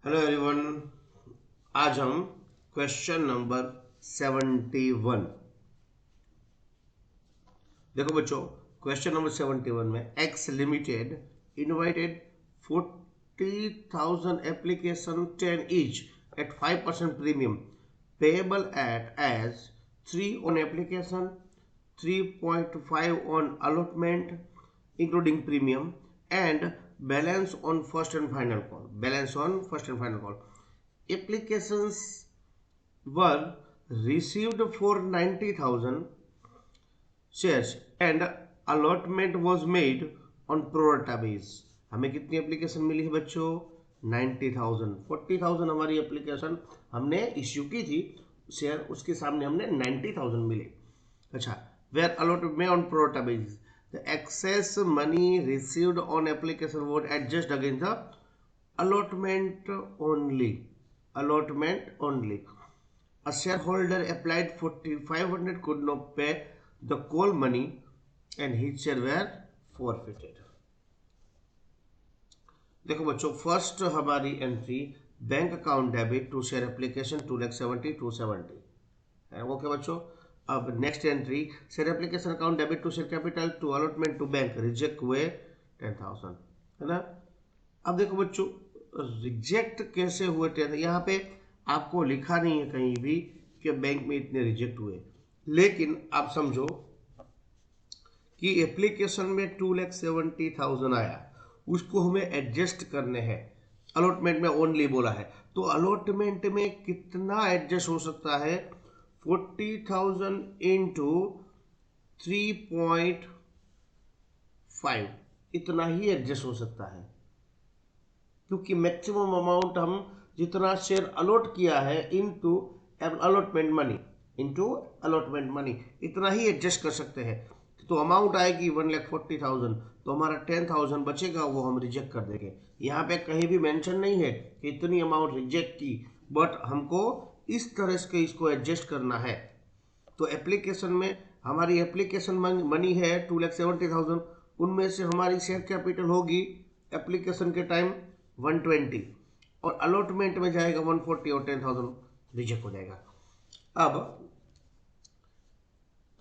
Hello everyone. आज हम question number 71 देखो बच्चों। क्वेश्चन नंबर 71 में X limited invited 40,000 application 10 each at 5% premium payable at as 3 on application, 3.5 on allotment including premium, and balance on first and final call. Balance on first and final call. Applications were received for 90,000 shares and allotment was made on pro rata base. हमें कितनी application मिली है बच्चों? 90,000। 40,000 हमारी application हमने issue की थी share, उसके सामने हमने 90,000 मिले। अच्छा, वेयर अलॉटमेंट में on pro rata basis. The excess money received on application would adjust against the allotment only. Allotment only. A shareholder applied 4,500 could not pay the call money and his share were forfeited. देखो बच्चों, first हमारी entry bank account debit to share application 2,70,270 है। Okay बच्चों। अब next entry share application account debit to share capital to allotment to bank reject हुए 10,000 है ना। अब देखो बच्चों, रिजेक्ट कैसे हुए 10, यहाँ पे आपको लिखा नहीं है कहीं भी कि बैंक में इतने रिजेक्ट हुए, लेकिन आप समझो कि एप्लीकेशन में 2,70,000 आया, उसको हमें एडजस्ट करने हैं। अलॉटमेंट में ओनली बोला है, तो अलॉटमेंट में कितना एडजस्ट हो सकता है? 40,000 इंटू 3.5 इतना ही एडजस्ट हो सकता है, क्योंकि मैक्सिमम अमाउंट हम जितना शेयर अलॉट किया है इनटू अलॉटमेंट मनी इतना ही एडजस्ट कर सकते हैं। तो अमाउंट आएगी 1,40,000, तो हमारा 10,000 बचेगा, वो हम रिजेक्ट कर देंगे। यहाँ पे कहीं भी मेंशन नहीं है कि इतनी अमाउंट रिजेक्ट की, बट हमको इस तरह से इसको एडजस्ट करना है। तो एप्लीकेशन में हमारी एप्लीकेशन मनी है 2,70,000, उनमें से हमारी शेयर कैपिटल होगी एप्लीकेशन के टाइम 120 और अलॉटमेंट में जाएगा 140 और 10,000 रिजेक्ट हो जाएगा। अब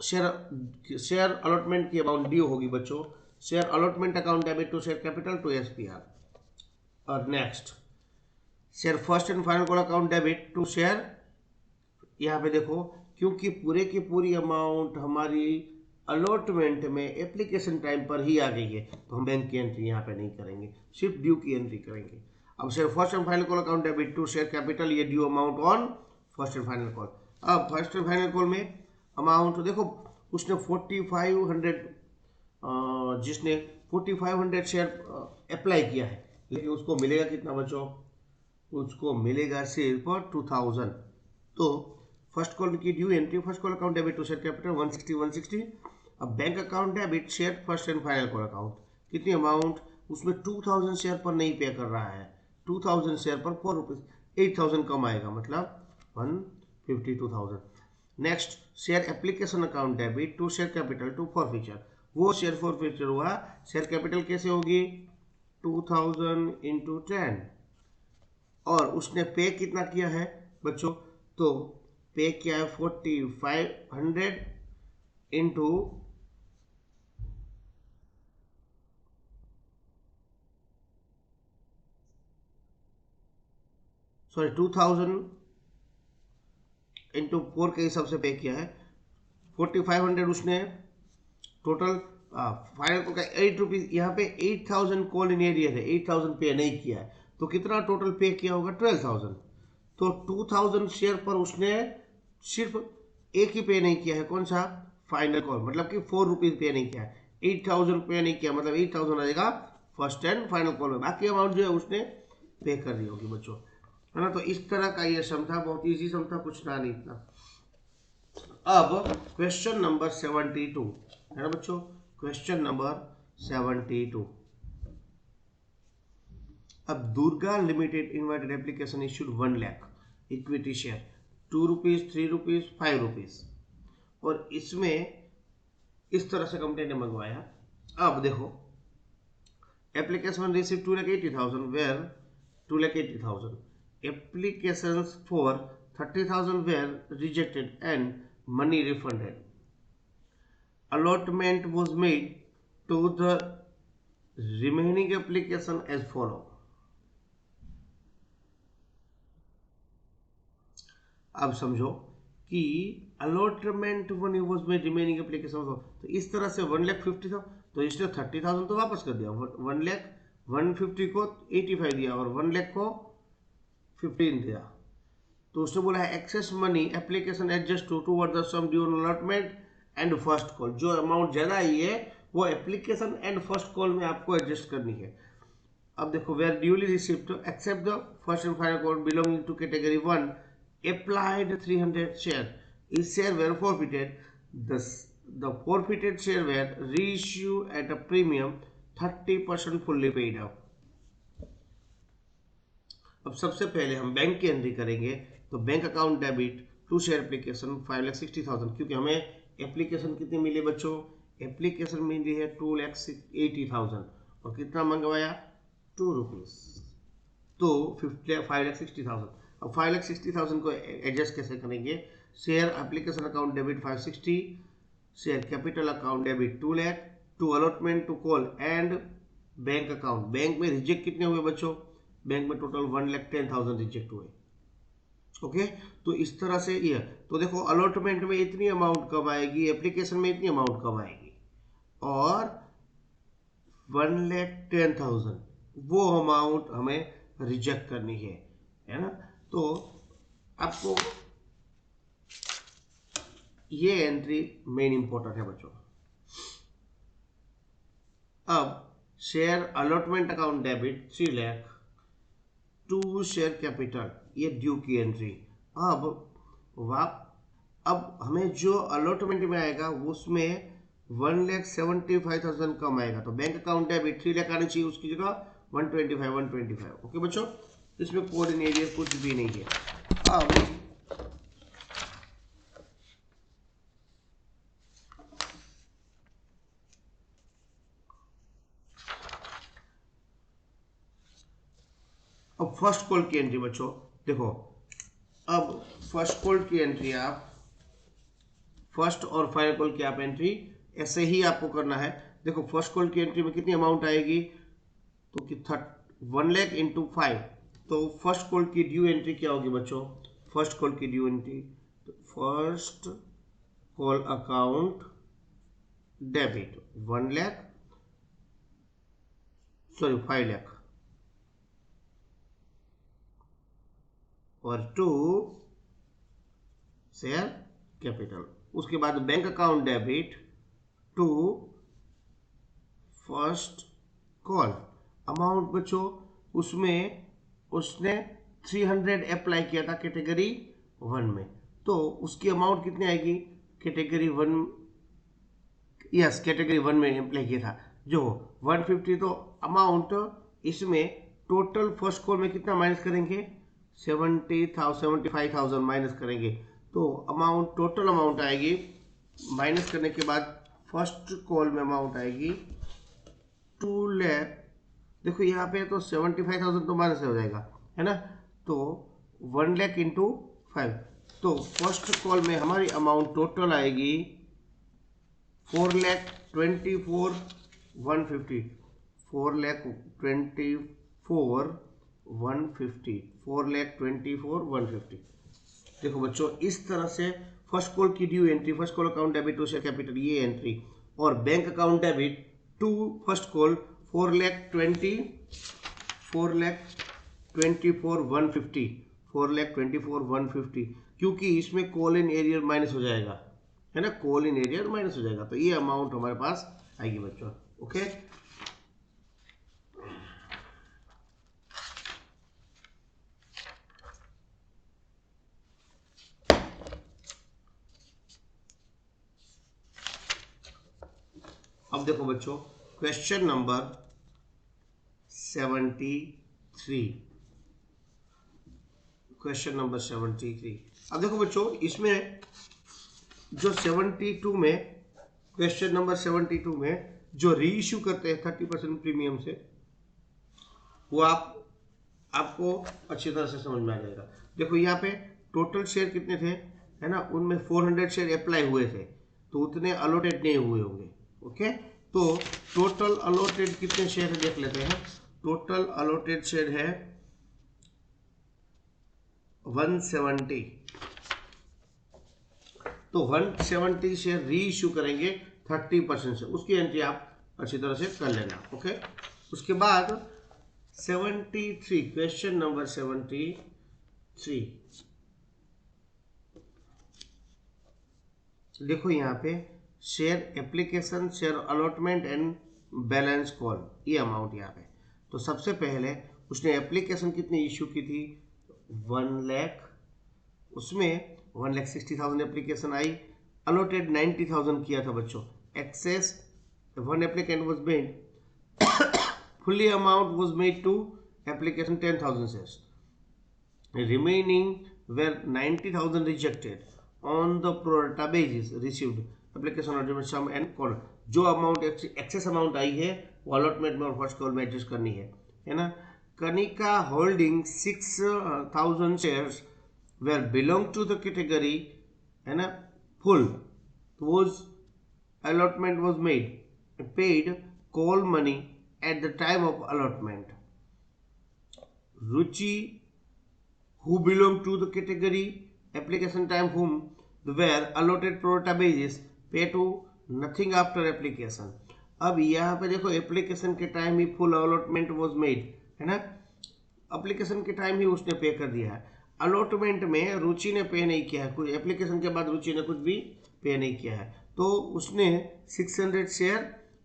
शेयर अलॉटमेंट की अमाउंट ड्यू होगी बच्चों। Share allotment account debit to share capital to SPR. और next share first and final call account debit to share, यहाँ पे देखो क्योंकि पूरे की पूरी अमाउंट हमारी अलॉटमेंट में एप्लीकेशन टाइम पर ही आ गई है, तो हम बैंक की एंट्री यहाँ पे नहीं करेंगे, सिर्फ ड्यू की एंट्री करेंगे। अब share first and final call account debit to share capital, ये due amount on first and final call. अब फर्स्ट एंड फाइनल कॉल में अमाउंट देखो, उसने 4,500 जिसने 4,500 शेयर अप्लाई किया है, लेकिन उसको मिलेगा कितना बच्चों? उसको मिलेगा सिर्फ 2,000। तो फर्स्ट कॉल की due entry first call account debit to share capital 160। अब bank account debit share first and final call account, कितनी अमाउंट? उसमें 2,000 शेयर पर नहीं पे कर रहा है, 2,000 शेयर पर 4 रुपीज 8,000 कम आएगा, मतलब 152,000। Next share application account debit to share capital to forfeiture, वो शेयर फॉरफीचर हुआ। शेयर कैपिटल कैसे होगी? 2,000 इंटू 10, और उसने पे कितना किया है बच्चों? तो पे किया है 4,500 इंटू 2,000 इंटू 4 के हिसाब से पे किया है। 4,500 उसने टोटल फाइनल को का 8 रुपीज, यहाँ पे 8,000 कॉल इन एरियर है, 8,000 पे नहीं किया है, तो कितना टोटल पे किया होगा? 12,000। तो 2,000 शेयर पर उसने सिर्फ एक ही पे नहीं किया है, कौन सा? फाइनल कॉल, मतलब कि 4 रुपीज पे नहीं किया है, 8,000 पे नहीं किया, मतलब 8,000 आ जाएगा फर्स्ट एंड फाइनल कॉल में, बाकी अमाउंट जो है उसने पे कर दी होगी बच्चों, है ना। तो इस तरह का ये सम था, बहुत ईजी सम था, कुछ ना नहीं इतना। अब क्वेश्चन नंबर 72 है ना बच्चों, क्वेश्चन नंबर 72। अब Durga limited invited application issued 1 lakh equity share 2 rupees 3 rupees 5 rupees, और इसमें इस तरह से कंपनी ने मंगवाया। अब देखो application receive 2,80,000 where 2,80,000 applications for 30,000 were rejected and money refunded. Allotment was made to the remaining application as follow. अब समझो कि allotment one was made remaining application, तो इस तरह से 1,50,000, तो इसने 30,000 तो वापस कर दिया, 1,50,000 को 85 दिया और 1,00,000 को 15 दिया। तो उसने बोला है excess money application adjust toward the sum due on allotment and first call. जो अमाउंट ज़्यादा आई है वो एप्लीकेशन एंड फर्स्ट कॉल में आपको एडजस्ट करनी है। अब देखो, where duly receipt except the first and final call belonging to category 1 applied 300 share. Each share were forfeited. The forfeited share were reissued at a premium 30% fully paid up. अब सबसे पहले हम बैंक की entry करेंगे। तो bank account debit to share application 5,60,000, क्योंकि हमें application कितनी मिली बच्चों? एप्लीकेशन मिली है 2,80,000 और कितना मंगवाया? 2 रुपीज, तो 5,60,000। अब 5,60,000 को एडजस्ट कैसे करेंगे? Share application account debit 560, share capital account debit 2 lakh, to allotment to call and bank account. Bank में रिजेक्ट कितने हुए बच्चों? बैंक में टोटल 1,10,000 रिजेक्ट हुए। ओके, तो इस तरह से ये, तो देखो अलॉटमेंट में इतनी अमाउंट कब आएगी, एप्लीकेशन में इतनी अमाउंट कब आएगी, और 1,10,000 वो अमाउंट हमें रिजेक्ट करनी है ना। तो आपको ये एंट्री मेन इंपॉर्टेंट है बच्चों। अब share allotment account debit 3 lakh to share capital, ये ड्यू की एंट्री। अब हमें जो अलॉटमेंट में आएगा उसमें 1,75,000 कम आएगा, तो बैंक अकाउंट डेबिट 3 लाख आनी चाहिए, उसकी जगह 125। ओके बच्चों, इसमें कोऑर्डिनेट कुछ भी नहीं है। अब फर्स्ट कॉल की एंट्री बच्चों देखो, अब फर्स्ट कॉल की एंट्री आप फर्स्ट और फाइनल कॉल की आप एंट्री ऐसे ही आपको करना है। देखो फर्स्ट कॉल की एंट्री में कितनी अमाउंट आएगी, तो कि 1 लाख इंटू 5, तो फर्स्ट कॉल की ड्यू एंट्री क्या होगी बच्चों? फर्स्ट कॉल की due entry, first call account debit 1 lakh, sorry 5 lakh, और 2 शेयर कैपिटल। उसके बाद bank account debit to first call amount बच्चों, उसमें उसने 300 अप्लाई किया था कैटेगरी 1 में, तो उसकी अमाउंट कितनी आएगी? कैटेगरी 1, यस कैटेगरी 1 में अप्लाई किया था जो 150, तो अमाउंट इसमें टोटल फर्स्ट कॉल में कितना माइनस करेंगे? 75,000 माइनस करेंगे, तो अमाउंट टोटल अमाउंट आएगी, माइनस करने के बाद फर्स्ट कॉल में अमाउंट आएगी 2 लाख। देखो यहाँ पे तो 75,000 तो माइनस हो जाएगा है ना, तो 1 लाख इंटू 5, तो फर्स्ट कॉल में हमारी अमाउंट टोटल आएगी 4,24,150, 4,24,150। देखो बच्चों इस तरह से फर्स्ट कॉल की due entry, first call account debit to share capital ये एंट्री, और bank account debit to first call 4,24,150, क्योंकि इसमें कॉल इन एरियर माइनस हो जाएगा है ना, कॉल इन एरियर माइनस हो जाएगा, तो ये अमाउंट हमारे पास आएगी बच्चों। ओके, अब देखो बच्चों क्वेश्चन नंबर 73, क्वेश्चन नंबर 73। अब देखो बच्चों इसमें जो 72 में, क्वेश्चन नंबर 72 में जो री इश्यू करते हैं 30% प्रीमियम से, वो आप आपको अच्छी तरह से समझ में आ जाएगा। देखो यहाँ पे टोटल शेयर कितने थे, है ना, उनमें 400 शेयर अप्लाई हुए थे, तो उतने अलॉटेड नहीं हुए होंगे। ओके, तो टोटल अलॉटेड कितने शेयर है देख लेते हैं। टोटल अलॉटेड शेयर है 170, तो 170 शेयर री इश्यू करेंगे 30% से, उसकी एंट्री आप अच्छी तरह से कर लेना। ओके, उसके बाद 73, क्वेश्चन नंबर 73, देखो यहाँ पे share application, share allotment and balance call, ये अमाउंट यहाँ पे। तो सबसे पहले उसने एप्लीकेशन कितनी इश्यू की थी, 1 लाख, उसमें 1,60,000 एप्लीकेशन आई, अलॉटेड 90,000 किया था बच्चों। Excess 1 applicant was made, fully amount was made to application 10,000 shares, remaining were 90,000 rejected on the pro rata basis received application allotment sum and call। जो अमाउंट एक्सेस अमाउंट आई है वो allotment में और first call में adjust करनी है ना। Kanika holding 6,000 shares were belong to the category, है ना, full, was allotment was made, paid call money at the time of allotment। Ruchi, who belong to the category application time whom were allotted pro rata basis, pay to nothing after application। अब यहाँ पे देखो application के time he full allotment was made, है ना, application के time ही उसने पे कर दिया है। अलॉटमेंट में रुचि ने पे नहीं किया है, कुछ एप्लीकेशन के बाद रुचि ने कुछ भी पे नहीं किया है, तो उसने 600 शेयर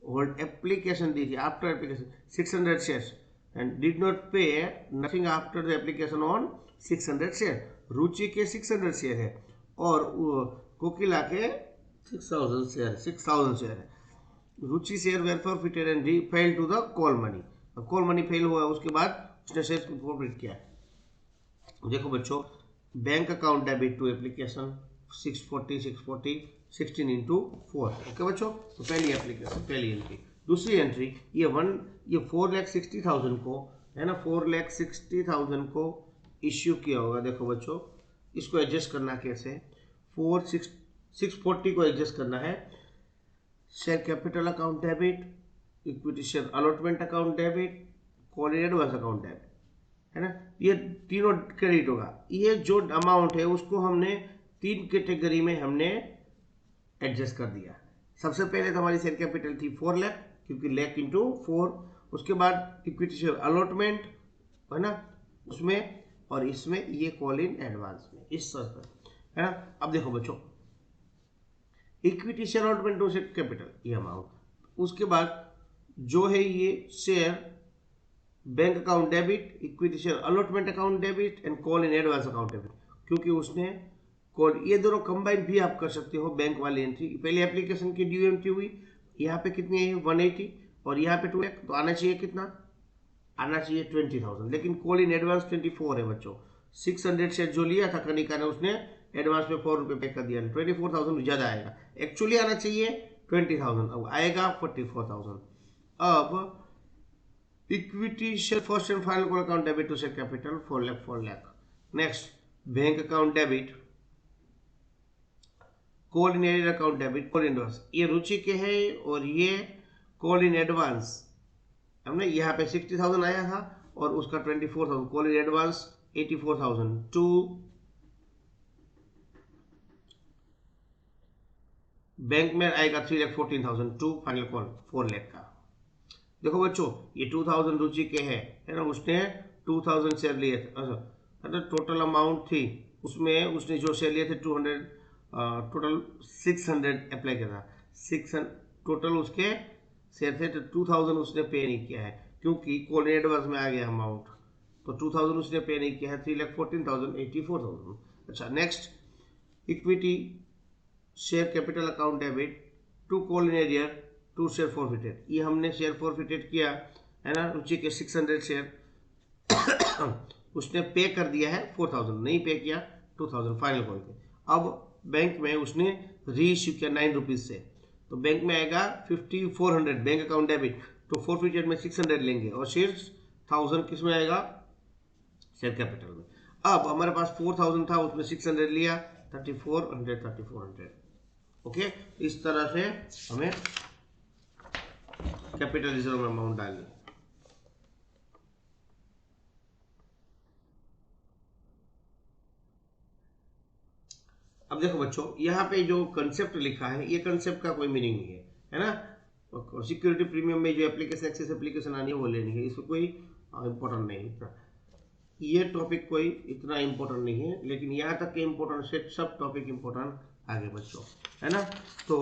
होल्ड एप्लीकेशन दी थी after application 600 shares and did not pay nothing after the application on 600 share. Ruchi के 600 शेयर है और कोकिला के 6,000 शेयर है। Ruchi share were forfeited and fail to the call money. Call money fail हुआ, उसके बाद उसने शेयर को फॉरफिट किया। देखो बच्चों, bank account debit to application 640 16 into 4। Okay बच्चों, तो पहली एप्लीकेशन, पहली एंट्री। दूसरी एंट्री ये 4,60,000 को, है ना, 4,60,000 को इश्यू किया होगा। देखो बच्चों, इसको एडजस्ट करना कैसे, 640 को एडजस्ट करना है। Share capital account debit, equity share allotment account debit, call in advance account debit, है ना, ये तीनों क्रेडिट होगा। ये जो अमाउंट है उसको हमने 3 कैटेगरी में हमने एडजस्ट कर दिया। सबसे पहले तो हमारी शेयर कैपिटल थी 4 लाख, क्योंकि लाख इंटू 4, उसके बाद इक्विटी शेयर अलॉटमेंट, है ना, उसमें, और इसमें ये कॉल इन एडवांस में, इस स्तर पर, है ना। अब देखो बच्चों, equity share allotment to share capital, ये अमाउंट, उसके बाद जो है ये share bank account debit, equity share allotment account debit and call in advance account debit, क्योंकि उसने कॉल, ये दोनों कंबाइन भी आप कर सकते हो बैंक वाली एंट्री। पहले एप्लीकेशन की ड्यू एंट्री हुई, यहाँ पे कितनी है 180 और यहाँ पे 2 लाख, तो आना चाहिए कितना, आना चाहिए 20,000, लेकिन कॉल इन एडवांस 24 है बच्चों। 600 शेयर जो लिया था कनिका ने, उसने एडवांस में 4 रुपये पे कर दिया, 24,000 ज़्यादा आएगा। एक्चुअली आना चाहिए 20,000, अब आएगा 44,000। अब equity share first and final call account debit to share capital 4 lakh. Next bank account debit, call in arrear account debit, call in advance, ये रुचि के है और ये कॉल इन एडवांस, हमने यहाँ पे 60,000 आया था और उसका 24,000, call in advance 84,000 to bank में आएगा 3,14,000 टू फाइनल कॉल 4 लाख का। देखो बच्चों, ये 2,000 रुचि के है ना, उसने 2,000 शेयर लिए थे, अच्छा, टोटल अमाउंट थी उसमें, उसने जो शेयर लिए थे 200, टोटल 600 अप्लाई किया था, 600 टोटल उसके शेयर थे, तो 2,000 उसने पे नहीं किया है क्योंकि कॉल एडवांस में आ गया अमाउंट, तो 2,000 उसने पे नहीं किया है, 3,14,000 84,000। अच्छा, next equity share capital account debit to call in arrear to share forfeited, ये हमने शेयर फॉरफिटेड किया, है ना, रुचि के 600 शेयर उसने पे कर दिया है 4,000, नहीं पे किया 2,000 फाइनल कॉल के। अब बैंक में उसने री इश्यू किया 9 रुपीज़ से, तो बैंक में आएगा 5,400 बैंक अकाउंट डेबिट, तो फॉरफिटेड में 600 लेंगे और शेयर 1,000 किस में आएगा, शेयर कैपिटल में। अब हमारे पास 4000 था, उसमें 600 लिया, 3400। ओके, इस तरह से हमें कैपिटल रिजर्व में अमाउंट डालनी है। अब देखो बच्चों, यहाँ पे जो कंसेप्ट लिखा है ये कंसेप्ट का कोई मीनिंग नहीं है ना। सिक्योरिटी प्रीमियम में जो एप्लीकेशन एक्सेस एप्लीकेशन आनी है वो लेनी है, इसमें कोई इंपॉर्टेंट नहीं है। ये टॉपिक कोई इतना इम्पोर्टेंट नहीं है, लेकिन यहाँ तक के इम्पोर्टेंट से सब टॉपिक इम्पोर्टेंट आगे बच्चों, है ना। तो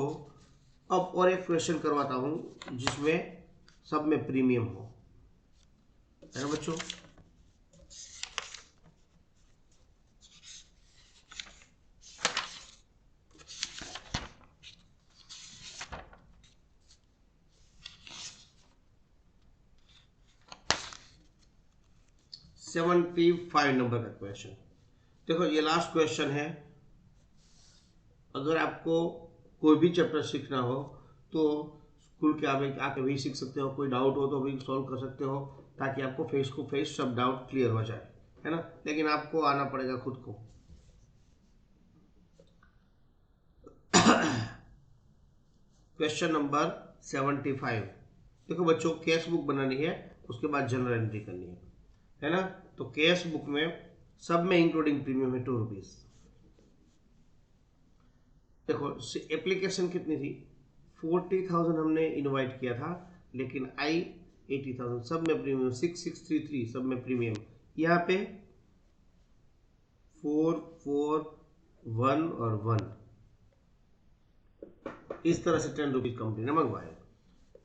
अब और एक क्वेश्चन करवाता हूँ जिसमें सब में प्रीमियम हो, है ना बच्चों। सेवेंटी 75 नंबर का क्वेश्चन। देखो ये लास्ट क्वेश्चन है। अगर आपको कोई भी चैप्टर सीखना हो तो स्कूल के आके भी सीख सकते हो, कोई डाउट हो तो भी सॉल्व कर सकते हो, ताकि आपको फेस टू फेस सब डाउट क्लियर हो जाए, है ना। लेकिन आपको आना पड़ेगा खुद को। Question number 75। देखो बच्चों, कैश बुक बनानी है, उसके बाद जनरल एंट्री करनी है ना। तो कैश बुक में सब में इंक्लूडिंग प्रीमियम है 2 रुपीज। देखो एप्लीकेशन कितनी थी, 40,000 हमने इनवाइट किया था, लेकिन आई 80,000, सब में प्रीमियम 6633, सब में प्रीमियम। यहाँ पे 4 4 1 और 1, इस तरह से 10 रुपीज कंपनी ने मंगवाए।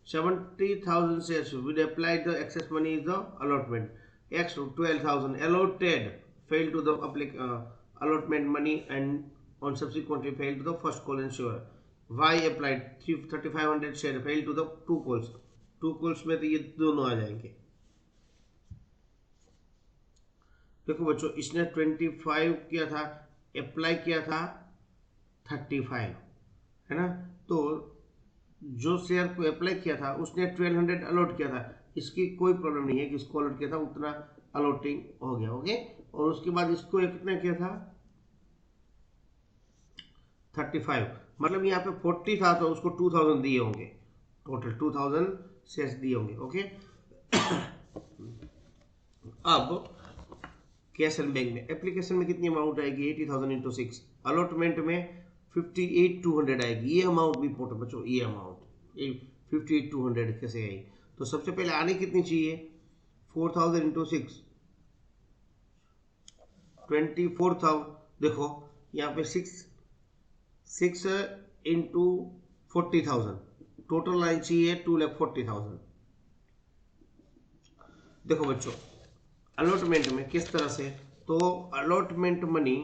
70,000 shares will apply the excess money is the allotment. X 12,000 allotted failed to the allotment money and on subsequently failed to the first call insurer. Y applied 3,500 share failed to the 2 calls. 2 calls में तो ये दोनों आ जाएंगे। देखो बच्चों, इसने 25 किया था, अप्लाई किया था 35, है ना। तो जो शेयर को अप्लाई किया था उसने 1200 अलॉट किया था, इसकी कोई प्रॉब्लम नहीं है कि इसको अलॉट किया था उतना अलॉटिंग हो गया। ओके, और उसके बाद इसको कितना किया था 35, मतलब यहाँ पे 40 था तो उसको 2000 दिए होंगे, टोटल 2000 शेयर्स दिए होंगे। ओके, अब कैश एंड बैंक में एप्लीकेशन में कितनी अमाउंट आएगी 80,000 इंटू 6, अलॉटमेंट में 58,200 आएगी। ये अमाउंट भी इम्पोर्टेंट बच्चों, ये अमाउंट 58,200 कैसे आई। तो सबसे पहले आने कितनी चाहिए 4,000 इंटू 6 24,000। देखो यहाँ पे 6 इंटू 40,000, टोटल लाइन चाहिए 2,40,000। देखो बच्चों, अलॉटमेंट में किस तरह से, तो allotment money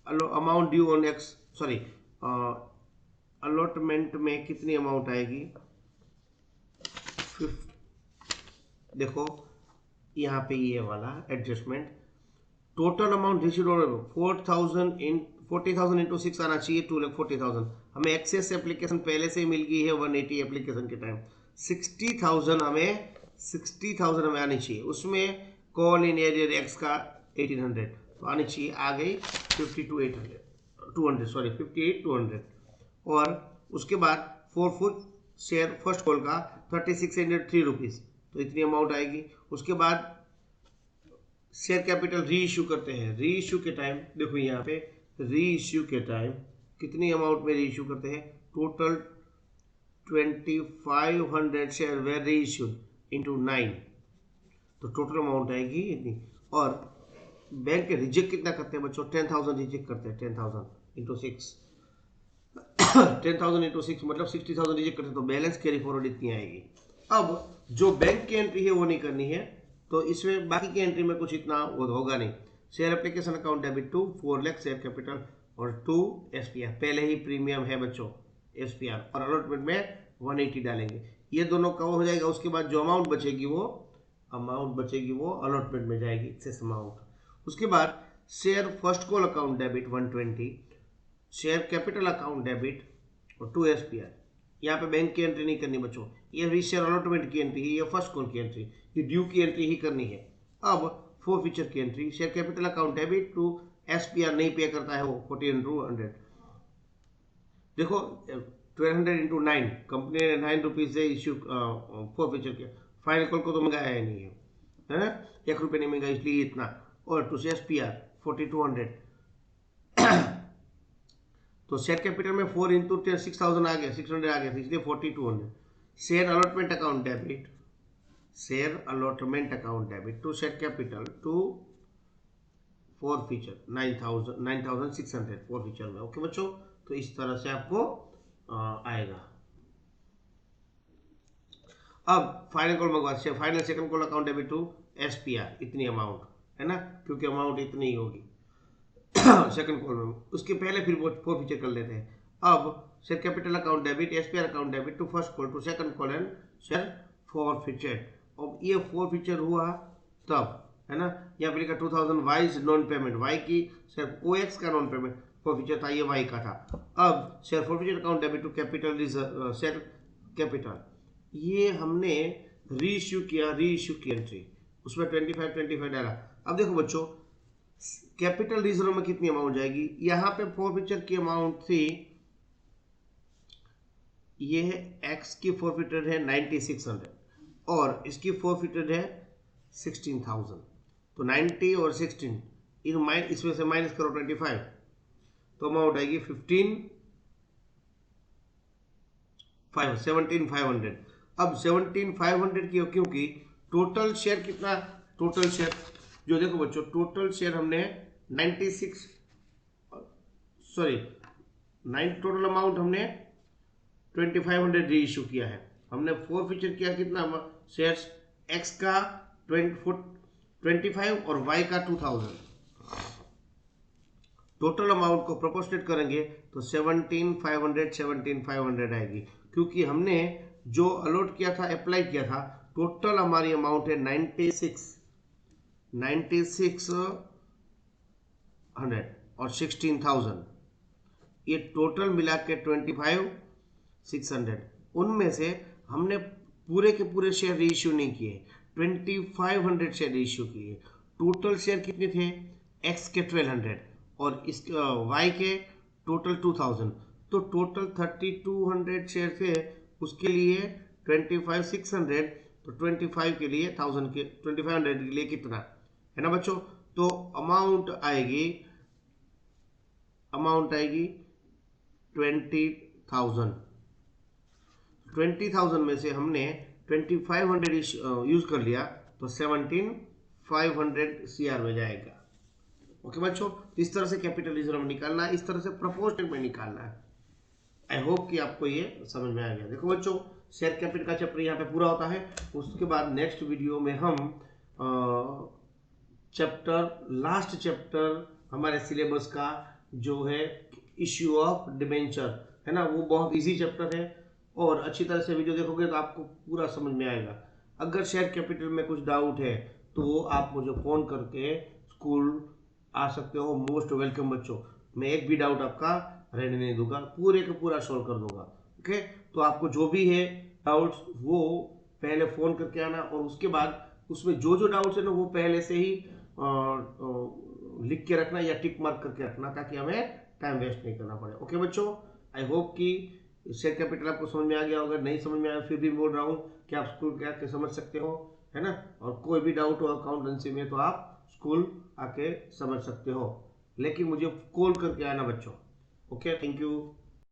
amount due on x, sorry allotment में कितनी अमाउंट आएगी, देखो यहाँ पे ये वाला adjustment, total amount received 40,000 into 6 आना चाहिए 2,40,000। हमें एक्सेस एप्लीकेशन पहले से ही मिल गई है 180 एप्लीकेशन के टाइम। 60,000 हमें आनी चाहिए, उसमें कॉल इन एरियर एक्स का 1800 तो आनी चाहिए, आ गई 58,200। और उसके बाद 4 फुट शेयर फर्स्ट कॉल का 3603 रुपीज़, तो इतनी अमाउंट आएगी। उसके बाद शेयर कैपिटल री इश्यू करते हैं, री इश्यू के टाइम देखो यहाँ पे री इश्यू के टाइम कितनी अमाउंट में री इश्यू करते हैं, टोटल 2500 शेयर वेर री इश्यूड इंटू 9, तो टोटल अमाउंट आएगी इतनी। और बैंक के रिजेक्ट कितना करते हैं बच्चों, 10,000 रिजेक्ट करते हैं, 10,000 इंटू 6 10,000 इंटू 6 मतलब 60,000 रिजेक्ट करते हैं, तो बैलेंस कैरी फॉरवर्ड इतनी आएगी। अब जो बैंक की एंट्री है वो नहीं करनी है, तो इसमें बाकी की एंट्री में कुछ इतना होगा नहीं। Share application account debit to 4 lakh share capital और 2 SPR, पहले ही प्रीमियम है बच्चों SPR, और अलॉटमेंट में 180 डालेंगे, ये दोनों कवर हो जाएगा। उसके बाद जो अमाउंट बचेगी वो अलॉटमेंट में जाएगी, एक्सेस अमाउंट। उसके बाद share first call account debit 120, share capital account debit और 2 SPR। यहाँ पे बैंक की एंट्री नहीं करनी बच्चों, ये भी शेयर अलॉटमेंट की एंट्री है, ये फर्स्ट कॉल की एंट्री, ये ड्यू की एंट्री ही करनी है। अब फोर फीचर की entry, share capital account debit to SPR नहीं पे करता है वो 40 into 100। देखो 1200 into 9, कंपनी ने 9 रुपीज से इश्यू फोर फीचर किया, फाइनल कॉल को तो मंगाया ही नहीं है ना, 1 रुपये नहीं मंगा इसलिए इतना, और टू एसपीआर 4200। तो शेयर कैपिटल में 4 इंटू 6000 आ गया, 600 आ गया, इसलिए 4200। Share allotment account debit, share allotment account debit to share capital to forfeiture 9600 forfeiture में। ओके बच्चों, तो इस तरह से आपको आएगा। अब फाइनल कॉल मंगवा, final second call account debit to SPR, इतनी अमाउंट है ना, क्योंकि अमाउंट इतनी ही होगी सेकंड कॉल में। उसके पहले फिर वो फोर फीचर कर लेते हैं। अब share capital account debit, SPR account debit to first call to second call and share forfeiture. अब ये फोर फीचर हुआ तब है ना, यहाँ पे लिखा 2000 वाइज नॉन पेमेंट, वाई की सिर्फ ओएक्स का नॉन पेमेंट फोर फीचर था, ये वाई का था। अब share forfeiture account debit to capital reserve, share capital, ये हमने री इश्यू किया, री इश्यू की एंट्री, उसमें 25 डाला। अब देखो बच्चों, कैपिटल रिजर्व में कितनी अमाउंट जाएगी, यहाँ पे फोर फीचर की अमाउंट थी, ये है एक्स की फोर फीचर है 9600 और इसकी फोर फीचर है 16000, तो 90 और 16 इसमें से माइनस करो 25, तो अमाउंट आएगी 17500। अब 17500 की, क्योंकि टोटल शेयर कितना, टोटल शेयर जो देखो बच्चों, टोटल शेयर हमने टोटल अमाउंट हमने 2500 री इशू किया है। हमने फोर फीचर किया कितना शेयर्स, एक्स का 25 और वाई का 2000। टोटल अमाउंट को प्रोपोर्शनेट करेंगे तो 17500 आएगी, क्योंकि हमने जो अलॉट किया था, अप्लाई किया था, टोटल हमारी अमाउंट है 9600 और 16000, ये टोटल मिला के 25600। उनमें से हमने पूरे के पूरे शेयर रीइश्यू नहीं किए, 2500 शेयर रीइश्यू किए। टोटल शेयर कितने थे, एक्स के 1200 और इस वाई के टोटल 2000, तो टोटल 3200 शेयर थे, उसके लिए 25600, तो 25 के लिए 1000 के 2500 के लिए कितना है ना बच्चों, तो अमाउंट आएगी 20,000 में से हमने 2500 यूज कर लिया, तो 17500 सीआर में जाएगा। ओके बच्चों, इस तरह से कैपिटल रिजर्व निकालना है, इस तरह से प्रोपोर्शनल में निकालना है। आई होप कि आपको ये समझ में आ गया। देखो बच्चों, शेयर कैपिटल का चैप्टर यहाँ पे पूरा होता है। उसके बाद नेक्स्ट वीडियो में हम लास्ट चैप्टर हमारे सिलेबस का जो है इश्यू ऑफ डिबेंचर है ना, वो बहुत इजी चैप्टर है, और अच्छी तरह से वीडियो देखोगे तो आपको पूरा समझ में आएगा। अगर शेयर कैपिटल में कुछ डाउट है तो आप मुझे फ़ोन करके स्कूल आ सकते हो, मोस्ट वेलकम बच्चों। मैं एक भी डाउट आपका रहने नहीं दूंगा, पूरे का पूरा सॉल्व कर दूंगा। ओके, तो आपको जो भी है डाउट्स वो पहले फ़ोन करके आना, और उसके बाद उसमें जो डाउट्स है ना वो पहले से ही लिख के रखना या टिक मार्क करके रखना, ताकि हमें टाइम वेस्ट नहीं करना पड़े। ओके बच्चों, आई होप कि शेयर कैपिटल आपको समझ में आ गया। अगर नहीं समझ में आया फिर भी बोल रहा हूँ कि आप स्कूल के आके समझ सकते हो, है ना, और कोई भी डाउट हो अकाउंटेंसी में तो आप स्कूल आके समझ सकते हो, लेकिन मुझे कॉल करके आना बच्चों। Okay, thank you.